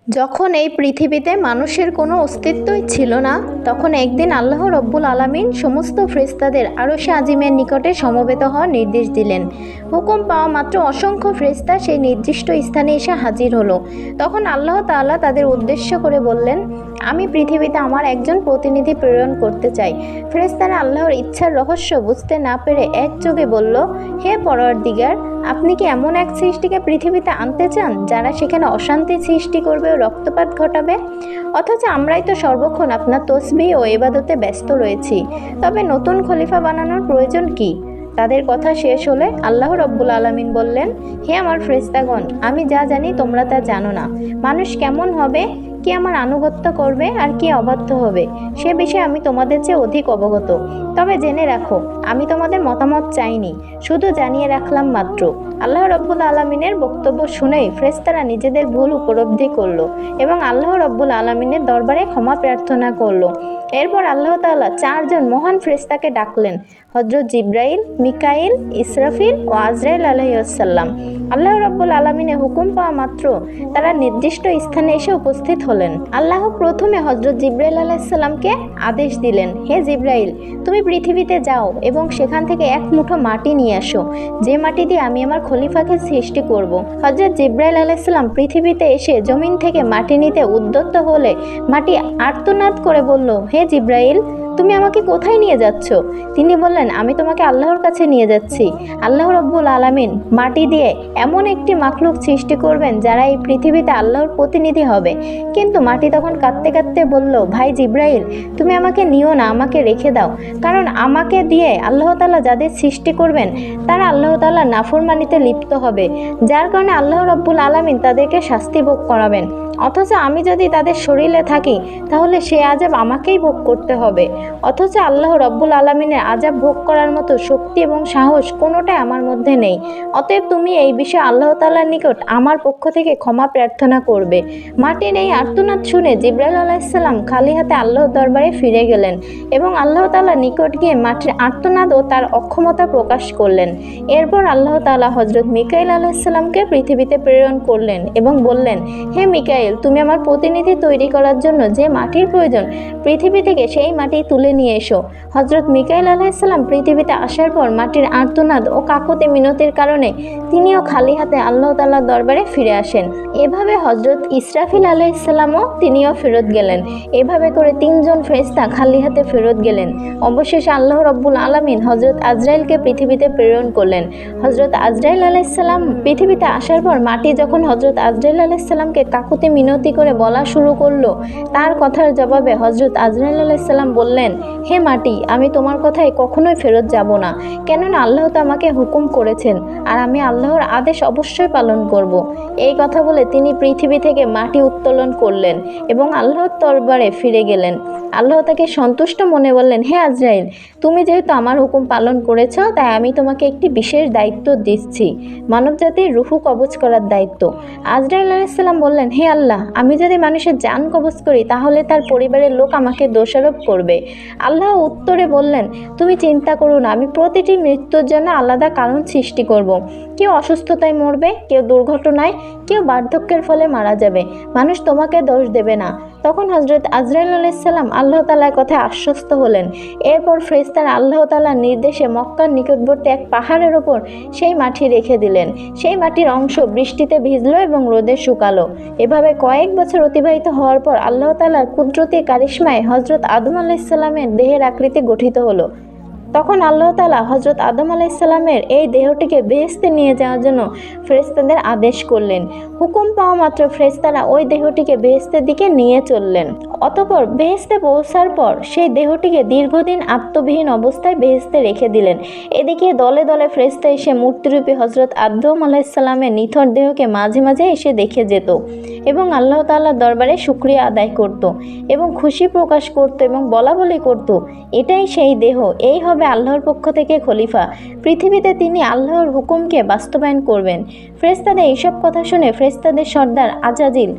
যখন এই পৃথিবীতে মানুষের কোনো অস্তিত্বই ছিল না, তখন একদিন আল্লাহ রব্বুল আলামিন সমস্ত ফেরেশতাদের আরশে আজিমের নিকটে সমবেত হওয়ার নির্দেশ দিলেন। হুকুম পাওয়া মাত্র অসংখ্য ফেরেশতা সেই নির্দিষ্ট স্থানে এসে হাজির হলো। তখন আল্লাহ তাআলা তাদের উদ্দেশ্য করে বললেন, আমি পৃথিবীতে আমার একজন প্রতিনিধি প্রেরণ করতে চাই। ফেরেশতারা আল্লাহর ইচ্ছার রহস্য বুঝতে না পেরে একযোগে বলল, হে পরওয়ারদিগার, আপনি কি এমন এক সৃষ্টিকে পৃথিবীতে আনতে চান যারা সেখানে অশান্তি সৃষ্টি করবে ও রক্তপাত ঘটাবে? অথচ আমরাই তো সর্বক্ষণ আপনার তসবিহ ও ইবাদতে ব্যস্ত রয়েছি। তবে নতুন খলিফা বানানোর প্রয়োজন কি? তাদের কথা শেষ হলে আল্লাহ রব্বুল আলামিন বললেন, হে আমার ফেরেশতাগণ, আমি যা জানি তোমরা তা জানো না। মানুষ কেমন হবে, কে আমার আনুগত্য করবে আর কে অবাধ্য হবে, সে বিষয়ে আমি তোমাদের চেয়ে অধিক অবগত। তবে জেনে রাখো, আমি তোমাদের মতামত চাইনি, শুধু জানিয়ে রাখলাম মাত্র। আল্লাহ রব্বুল আলামিনের বক্তব্য শুনেই ফেরেশতারা নিজেদের ভুল উপলব্ধি করলো এবং আল্লাহ রব্বুল আলামিনের দরবারে ক্ষমা প্রার্থনা করলো। এরপর আল্লাহ তাআলা 4 জন মহান ফেরেশতাকে ডাকলেন, হযরত জিবরাইল, মিকাইল, ইসরাফিল ও আজরাইল আলাইহিসসালাম। আল্লাহ রব্বুল আলামিনের হুকুম পাওয়া মাত্র তারা নির্দিষ্ট স্থানে এসে উপস্থিত হলেন। আল্লাহ প্রথমে হযরত জিবরাইল আলাইহিসসালামকে আদেশ দিলেন, হে জিবরাইল, তুমি পৃথিবীতে যাও এবং সেখান থেকে এক মুঠো মাটি নিয়ে আসো, যে মাটি দিয়ে আমি আমার খলিফাকে সৃষ্টি করব। হযরত জিবরাইল আলাইহিসসালাম পৃথিবীতে এসে জমিন থেকে মাটি নিতে উদ্যত হলে মাটি আর্তনাদ করে বলল, হে জিবরাইল, তুমি আমাকে কোথায় নিয়ে যাচ্ছ? তিনি বললেন, আমি তোমাকে আল্লাহর কাছে নিয়ে যাচ্ছি। আল্লাহ রব্বুল আলামিন মাটি দিয়ে এমন একটি মাখলুক সৃষ্টি করবেন যারা এই পৃথিবীতে আল্লাহর প্রতিনিধি হবে। কিন্তু মাটি তখন কাঁদতে কাঁদতে বলল, ভাই জিবরাইল, তুমি আমাকে নিও না, আমাকে রেখে দাও। কারণ আমাকে দিয়ে আল্লাহ তাআলা যাদের সৃষ্টি করবেন তারা আল্লাহ তাআলার নাফরমানিতে লিপ্ত হবে, যার কারণে আল্লাহ রব্বুল আলামিন তাদেরকে শাস্তি ভোগ করাবেন। অথচ আমি যদি তাদের শরীরে থাকি তাহলে সে আযাব আমাকেই ভোগ করতে হবে। অথচ আল্লাহ রব্বুল আলামিনের আযাব ভোগ করার মতো শক্তি এবং সাহস কোনোটাই আমার মধ্যে নেই। অতএব তুমি এই বিষয়ে আল্লাহ তাআলার নিকট আমার পক্ষ থেকে ক্ষমা প্রার্থনা করবে। মাটির এই আর্তনাদ শুনে জিবরাইল আলাইহিসসালাম খালি হাতে আল্লাহর দরবারে ফিরে গেলেন এবং আল্লাহ তাআলার নিকট গিয়ে মাটির আর্তনাদ ও তার অক্ষমতা প্রকাশ করলেন। এরপর আল্লাহ তাআলা হযরত মিকাইল আলাইহিসসালামকে পৃথিবীতে প্রেরণ করলেন এবং বললেন, হে মিকাইল, তুমি আমার প্রতিনিধি তৈরি করার জন্য যে মাটির প্রয়োজন পৃথিবী থেকে সেই মাটি তুলে নিয়ে এসো। হযরত মিকাইল আলাইহিসসালাম পৃথিবীতে আসার পর মাটির আর্তনাদ ও কাকুতি মিনতির কারণে তিনিও খালি হাতে আল্লাহ তাআলার দরবারে ফিরে আসেন। এভাবে হযরত ইসরাফিল আলাইহিসসালামও তিনিও ফেরত গেলেন। এভাবে করে 3 জন ফেরেশতা খালি হাতে ফেরত গেলেন। অবশেষে আল্লাহ রাব্বুল আলামিন হযরত আজরাইলকে পৃথিবীতে প্রেরণ করলেন। হযরত আজরাইল আলাইহিসসালাম পৃথিবীতে আসার পর মাটি যখন হযরত আজরাইল আলাইহিসসালামকে কাকুতি মিনতি করে বলা শুরু করলো, তার কথার জবাবে হযরত আজরাইল আলাইহিসসালাম বললেন, হে মাটি, আমি তোমার কথায় কখনোই ফেরত যাব না, কেননা আল্লাহ তো আমাকে হুকুম করেছেন আর আমি আল্লাহর আদেশ অবশ্যই পালন করব। এই কথা বলে তিনি পৃথিবী থেকে মাটি উত্তোলন করলেন এবং আল্লাহর দরবারে ফিরে গেলেন। আল্লাহ তাকে সন্তুষ্ট মনে বললেন, হে আজরাইল, তুমি যেহেতু আমার হুকুম পালন করেছ, তাই আমি তোমাকে একটি বিশেষ দায়িত্ব দিচ্ছি, মানবজাতির রুহু কবজ করার দায়িত্ব। আজরাইল আলাইহিসসালাম বললেন, হে আল্লাহ, আমি যদি মানুষের জান কবজ করি তাহলে তার পরিবারের লোক আমাকে দোষারোপ করবে। আল্লাহ উত্তরে বললেন, তুমি চিন্তা করো না, আমি প্রতিটি মৃত্যুর জন্য আলাদা কারণ সৃষ্টি করব। কেউ অসুস্থতায় মরবে, কেউ দুর্ঘটনায়, কেউ বার্ধক্যের ফলে মারা যাবে। মানুষ তোমাকে দোষ দেবে না। তখন হযরত আজরাইল আলাইহিসসালাম আল্লাহ তাআলার কথায় আশ্বস্ত হলেন। এরপর ফেরেশতারা আল্লাহ তাআলার নির্দেশে মক্কার নিকটবর্তী এক পাহাড়ের ওপর সেই মাটি রেখে দিলেন। সেই মাটির অংশ বৃষ্টিতে ভিজলো এবং রোদে শুকালো। এভাবে কয়েক বছর অতিবাহিত হওয়ার পর আল্লাহ তাআলার কুদরতি কারিশমায় হযরত আদম আলাইহিসসালামের দেহের আকৃতি গঠিত হলো। তখন আল্লাহ তাআলা হযরত আদম আলাইহিসসালামের এই দেহটিকে বেহেশতে নিয়ে যাওয়ার জন্য ফেরেশতাদের আদেশ করলেন। হুকুম পাওয়া মাত্র ফেরেশতারা ওই দেহটিকে বেহেশতের দিকে নিয়ে চললেন। অতঃপর বেহেশতে পৌঁছার পর সেই দেহটিকে দীর্ঘদিন আত্মবিহীন অবস্থায় বেহেশতে রেখে দিলেন। এদিকে দলে দলে ফেরেশতা এসে মূর্তিরূপী হযরত আদম আলাইহিসসালামের নিথর দেহকে মাঝে মাঝে এসে দেখে যেত এবং আল্লাহ তাআলার দরবারে শুকরিয়া আদায় করত এবং খুশি প্রকাশ করত এবং বলাবলি করত, এটাই সেই দেহ, এই হবে আল্লাহর পক্ষ থেকে খলিফা। পৃথিবীতে তিনি আল্লাহর হুকুমকে বাস্তবায়ন করবেন। ফেরেশতাদের এইসব কথা শুনে ফেরেশতাদের সর্দার আজাজিল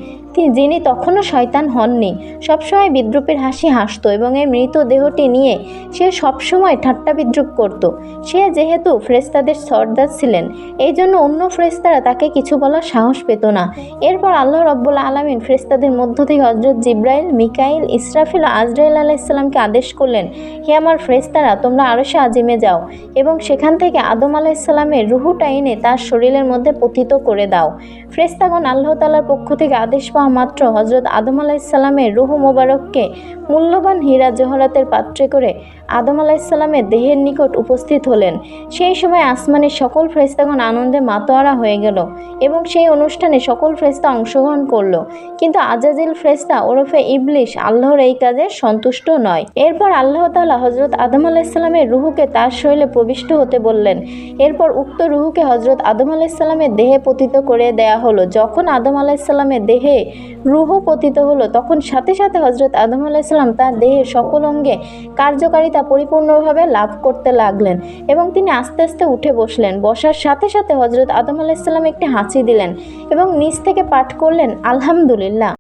যিনি তখনও শয়তান হননি, সবসময় বিদ্রূপের হাসি হাসত এবং এই মৃত দেহটি নিয়ে সে সবসময় ঠাট্টা বিদ্রূপ করত। সে যেহেতু ফেরেশতাদের সর্দার ছিলেন, এই জন্য অন্য ফেরেশতারা তাকে কিছু বলার সাহস পেত না। এরপর আল্লাহ রাব্বুল আলামিন ফেরেশতাদের মধ্য থেকে হযরত জিবরাইল, মিকাইল, ইসরাফিল ও আজরাইল আলাইহিস সালামকে আদেশ করলেন, হে আমার ফেরেশতারা, তোমরা আরশে আজিমে যাও এবং সেখান থেকে আদম আলাইহিস সালামের রূহটা এনে তার শরীরের মধ্যে পতিত করে দাও। ফেরেশতাগণ আল্লাহ তাআলার পক্ষ থেকে আদেশ পাওয়া মাত্র হযরত আদম আলাইহিস সালামের রূহ মোবারককে মূল্যবান হীরা জহরাতের পাত্রে করে আদম আলাইহিস সালামের দেহের নিকট উপস্থিত হলেন। সেই সময় আসমানের সকল ফেরেশতাগণ আনন্দে মাতোয়ারা হয়ে গেল এবং সেই অনুষ্ঠানে সকল ফেরেশতা অংশগ্রহণ করলো। কিন্তু আজাজিল ফেরেশতা ওরফে ইবলিস আল্লাহর এই কাজে সন্তুষ্ট নয়। এরপর আল্লাহ তাআলা হযরত আদম আলাইহিস সালামের রূহকে তার শরীরে প্রবিষ্ট হতে বললেন। এরপর উক্ত রূহকে হযরত আদম আলাইহিস সালামের দেহে পতিত করে দেয়া হলো। যখন আদম আলাইহিস সালামের দেহে রূহ পতিত হলো, তখন সাথে সাথে হযরত আদম আলাইহিস সালাম তার দেহের সকল অঙ্গে কার্যকারিতা পরিপূর্ণভাবে লাভ করতে লাগলেন এবং তিনি আস্তে আস্তে উঠে বসলেন। বসার সাথে সাথে হযরত আদম আলাইহিস সালাম একটি হাঁচি দিলেন এবং নিচ থেকে পাঠ করলেন, আলহামদুলিল্লাহ।